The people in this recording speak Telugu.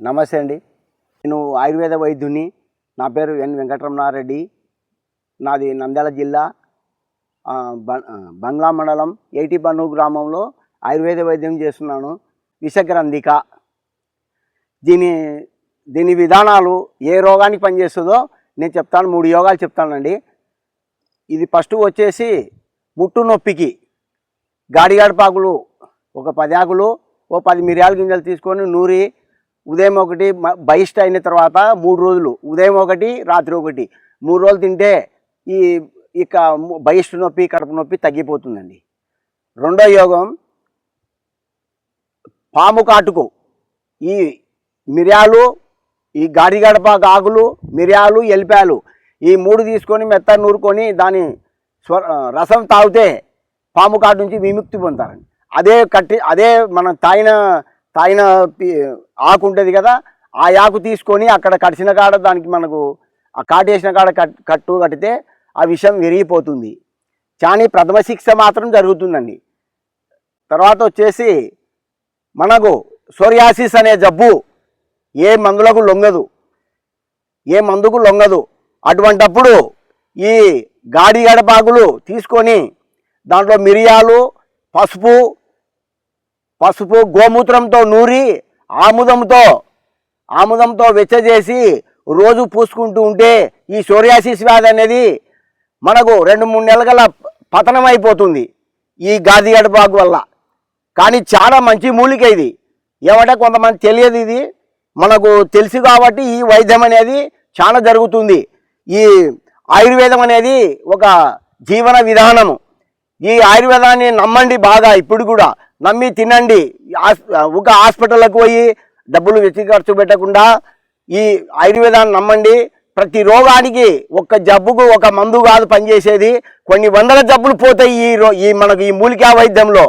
నమస్తే అండి. నేను ఆయుర్వేద వైద్యుని. నా పేరు ఎన్ వెంకటరమణారెడ్డి. నాది నంద్యాల జిల్లా బంగ్లా మండలం ఏటిపన్ను గ్రామంలో ఆయుర్వేద వైద్యం చేస్తున్నాను. విషగ్రంథిక దీని విధానాలు ఏ రోగానికి పనిచేస్తుందో నేను చెప్తాను. 3 యోగాలు చెప్తానండి. ఇది ఫస్ట్ వచ్చేసి ముట్టు నొప్పికి గాడిగడపాకులు ఒక 10 ఆకులు, ఓ 10 మిరియాల గింజలు తీసుకొని నూరి ఉదయం ఒకటి బహిష్ట అయిన తర్వాత 3 రోజులు, ఉదయం ఒకటి రాత్రి ఒకటి 3 రోజులు తింటే ఇక బహిష్ట నొప్పి కడుపు నొప్పి తగ్గిపోతుందండి. రెండో యోగం పాము కాటుకు ఈ మిరియాలు, ఈ గాడిగడపాకు ఆకులు, మిరియాలు, ఎల్లిపాయలు ఈ 3 తీసుకొని మెత్త నూరుకొని దాని రసం తాగితే పాము కాటు నుంచి విముక్తి పొందుతారండి. అదే మనం తాగిన ఆకు ఉంటుంది కదా, ఆ ఆకు తీసుకొని అక్కడ కడిచిన కాడ దానికి మనకు ఆ కాటేసిన కాడ కట్టు కట్టితే ఆ విషం విరిగిపోతుంది. కానీ ప్రథమ శిక్ష మాత్రం జరుగుతుందండి. తర్వాత వచ్చేసి మనకు సోరియాసిస్ అనే జబ్బు ఏ మందుకు లొంగదు. అటువంటప్పుడు ఈ గాడిగడపాకులు తీసుకొని దాంట్లో మిరియాలు, పసుపు గోమూత్రంతో నూరి ఆముదంతో వెచ్చజేసి రోజు పూసుకుంటూ ఉంటే ఈ సోరియాసిస్ వ్యాధి అనేది మనకు 2-3 నెలల పతనం అయిపోతుంది ఈ గాడిగడపాకు వల్ల. కానీ చాలా మంచి మూలిక ఇది. ఏమంటే కొంతమంది తెలియదు, ఇది మనకు తెలుసు కాబట్టి ఈ వైద్యం అనేది చాలా జరుగుతుంది. ఈ ఆయుర్వేదం అనేది ఒక జీవన విధానము. ఈ ఆయుర్వేదాన్ని నమ్మండి, బాగా ఇప్పుడు కూడా నమ్మి తినండి. ఒక హాస్పిటల్కి పోయి డబ్బులు వెచ్చి ఖర్చు పెట్టకుండా ఈ ఆయుర్వేదాన్ని నమ్మండి. ప్రతి రోగానికి ఒక్క జబ్బుకు ఒక మందు కాదు పనిచేసేది, కొన్ని వందల జబ్బులు పోతాయి ఈ మనకు ఈ మూలికా వైద్యంలో.